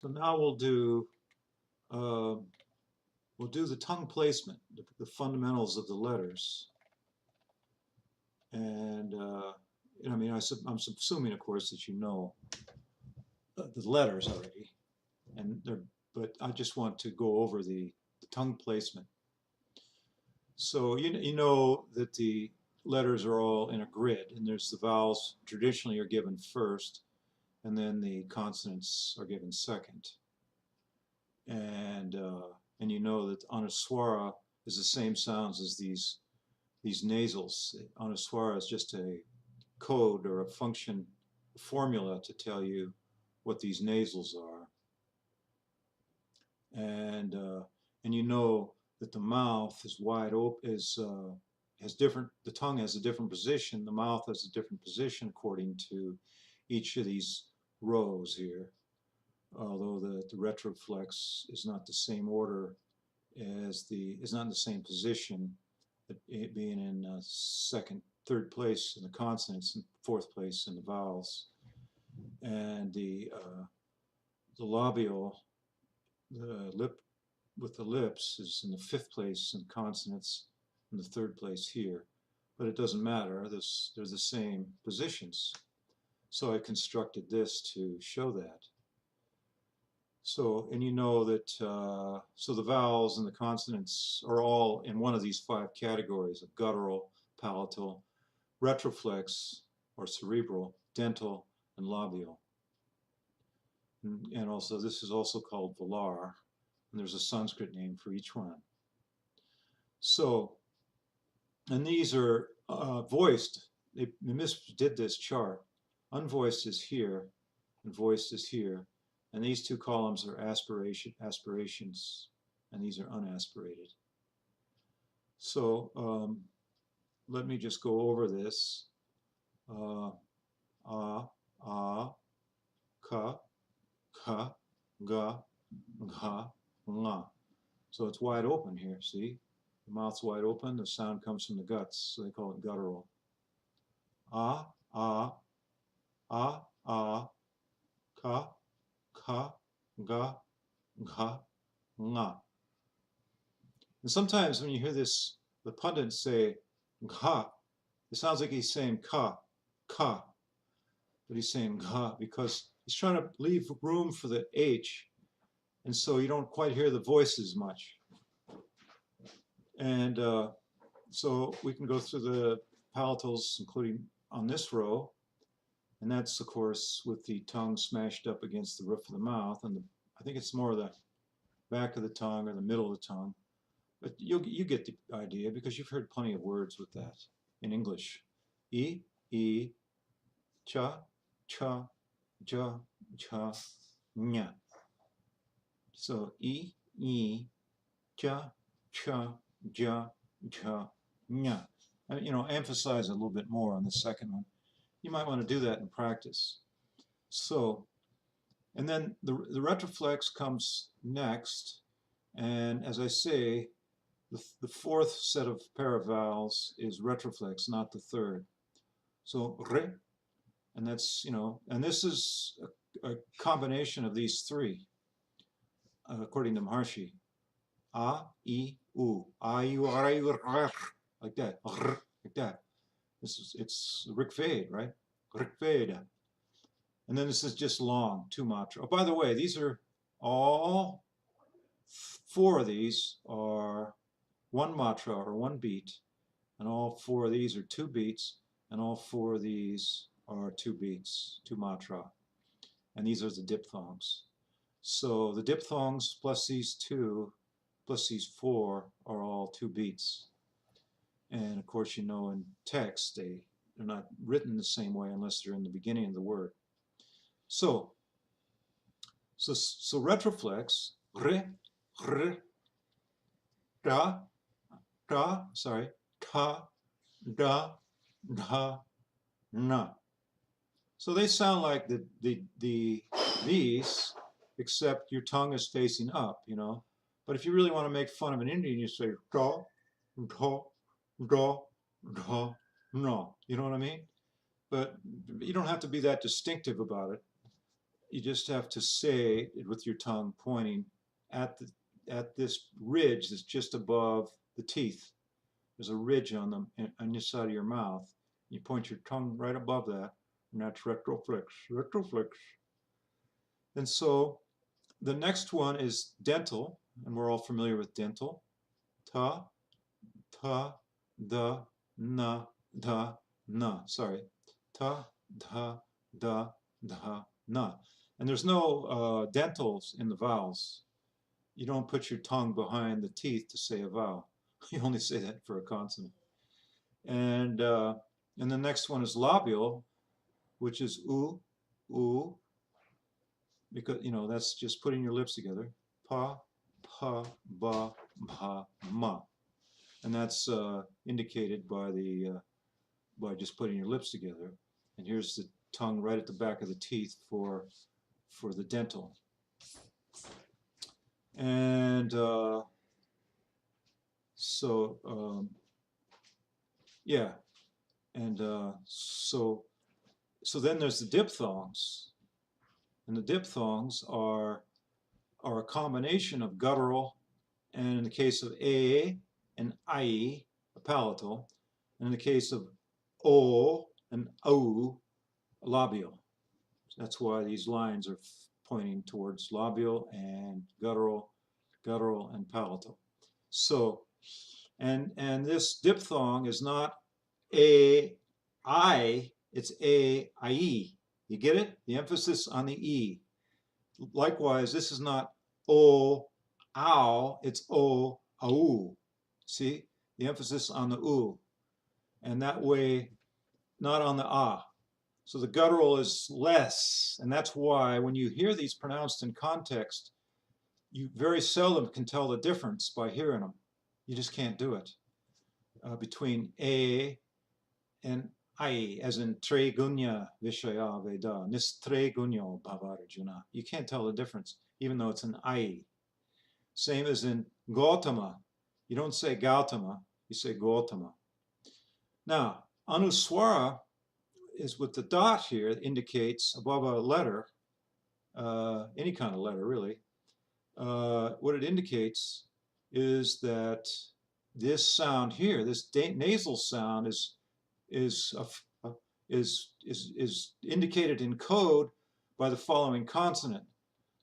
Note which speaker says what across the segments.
Speaker 1: So now uh, we'll do the tongue placement, the fundamentals of the letters, and I mean I'm assuming, of course, that you know the letters already, and they're but I just want to go over the tongue placement. So you know that the letters are all in a grid, and there's the vowels traditionally are given first, and then the consonants are given second. And you know that anuswara is the same sounds as these nasals. Anuswara is just a code or a function formula to tell you what these nasals are. And you know that the mouth is wide open, has different. The tongue has a different position. The mouth has a different position according to each of these rows here. Although the retroflex is not the same order as is not in the same position, it being in second, third place in the consonants and fourth place in the vowels, and the labial, the lip with the lips, is in the fifth place in consonants, in the third place here. But it doesn't matter. They're the same positions. So I constructed this to show that. So, and you know that, so the vowels and the consonants are all in one of these five categories of guttural, palatal, retroflex or cerebral, dental, and labial. And also, this is also called velar, and there's a Sanskrit name for each one. So, and these are voiced. They misdid this chart. Unvoiced is here, and voiced is here. And these two columns are aspirations, and these are unaspirated. So let me just go over this. A, ka, ka, ga, gha, nga. So it's wide open here, see? The mouth's wide open, the sound comes from the guts, so they call it guttural. A, a, ka, ka, ga, gha, nga. And sometimes when you hear this, the pundits say gha, it sounds like he's saying ka, but he's saying gha because he's trying to leave room for the H, and so you don't quite hear the voices much. And so we can go through the palatals, including on this row, and that's, of course, with the tongue smashed up against the roof of the mouth, and I think it's more the back of the tongue or the middle of the tongue. But you get the idea because you've heard plenty of words with that in English. E, cha, cha, ja, cha, nya. So e, cha, cha, ja, cha, nya. You know, emphasize a little bit more on the second one. You might want to do that in practice. So, and then the retroflex comes next, and as I say, the fourth set of pair of vowels is retroflex, not the third. So re, and that's, you know, and this is a combination of these three, according to Maharshi. A, I, U. A, U, R, U, R, like that. Like that. It's Rig Veda, right? Rig Veda. And then this is just long, two matra. Oh, by the way, these are all four of these are one matra or one beat, and all four of these are two beats, and all four of these are two beats, two matra. And these are the diphthongs. So the diphthongs plus these two, plus these four are all two beats. And of course, you know, in text, they're not written the same way unless they're in the beginning of the word. So retroflex, re, da, sorry, ka, da, da, na. So they sound like these, except your tongue is facing up, you know. But if you really want to make fun of an Indian, you say da, da, da, da, no. You know what I mean? But you don't have to be that distinctive about it. you just have to say it with your tongue pointing at this ridge that's just above the teeth. There's a ridge on this side of your mouth. You point your tongue right above that, and that's retroflex, retroflex. And so the next one is dental, and we're all familiar with dental. Ta, ta, da, na, da, na. Sorry. Ta, da, da, da, na. And there's no dentals in the vowels. You don't put your tongue behind the teeth to say a vowel. You only say that for a consonant. And the next one is labial, which is oo, because that's just putting your lips together. Pa, pa, ba, ba, ma, and that's indicated by just putting your lips together. And here's the tongue right at the back of the teeth for the dental. And yeah, and so then there's the diphthongs, and the diphthongs are a combination of guttural, and in the case of a and I, a palatal, and in the case of o and au, labial. That's why these lines are pointing towards labial and guttural and palatal. So, and this diphthong is not a I, it's a I. You get it? The emphasis on the E. Likewise, this is not o ow, it's o au. See? The emphasis on the u. And that way, not on the ah. So the guttural is less, and that's why when you hear these pronounced in context, you very seldom can tell the difference by hearing them. You just can't do it. Between a and I, as in tre gunya vishaya veda, nis tre gunyo bhavarjuna. You can't tell the difference, even though it's an I. Same as in Gautama. You don't say Gautama, you say Gautama. Now, anuswara is with the dot here, it indicates above a letter, any kind of letter really, what it indicates is that this sound here, this nasal sound is indicated in code by the following consonant,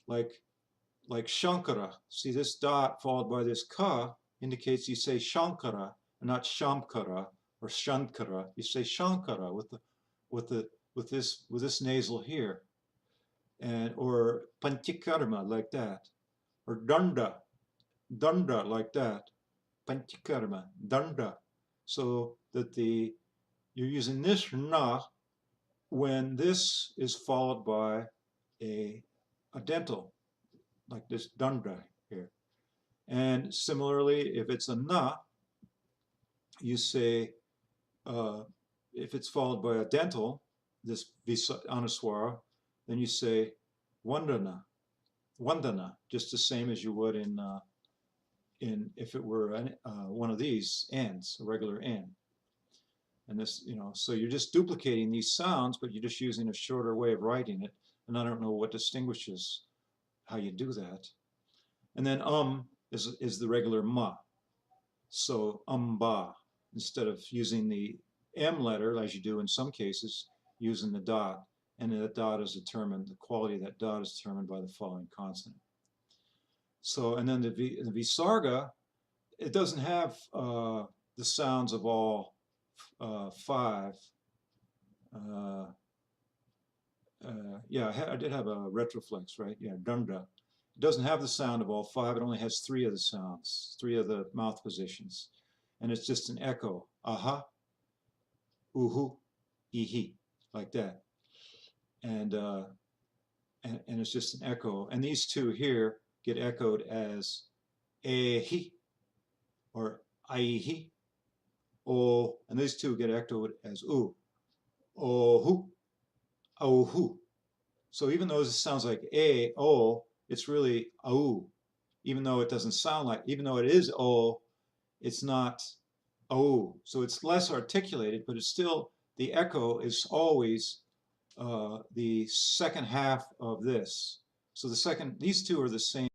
Speaker 1: like Shankara. See, this dot followed by this ka indicates you say Shankara and not Shamkara or Shankara. You say Shankara with this nasal here, and or Panchakarma like that, or Danda like that, Panchakarma, Danda, so that you're using this na when this is followed by a dental, like this Danda here. And similarly, if it's a na, you say, if it's followed by a dental, this anuswara, then you say Vandana, just the same as you would in if it were one of these N's, a regular N. And this, so you're just duplicating these sounds, but you're just using a shorter way of writing it. And I don't know what distinguishes how you do that. And then is the regular ma. So ba, instead of using the M letter, as you do in some cases, using the dot. And that dot is determined, the quality of that dot is determined by the following consonant. So, and then the visarga, it doesn't have the sounds of all five. Yeah, I did have a retroflex, right? Yeah, dunda. It doesn't have the sound of all five. It only has three of the sounds, three of the mouth positions. And it's just an echo. Aha, uhu, ihi, like that. And it's just an echo. And these two here get echoed as ehi or aihi, o, and these two get echoed as u, ohu, ohu. So even though this sounds like a, o, it's really au. Even though it doesn't sound like, even though it is o, it's not au. So it's less articulated, but it's still, the echo is always the second half of this. So these two are the same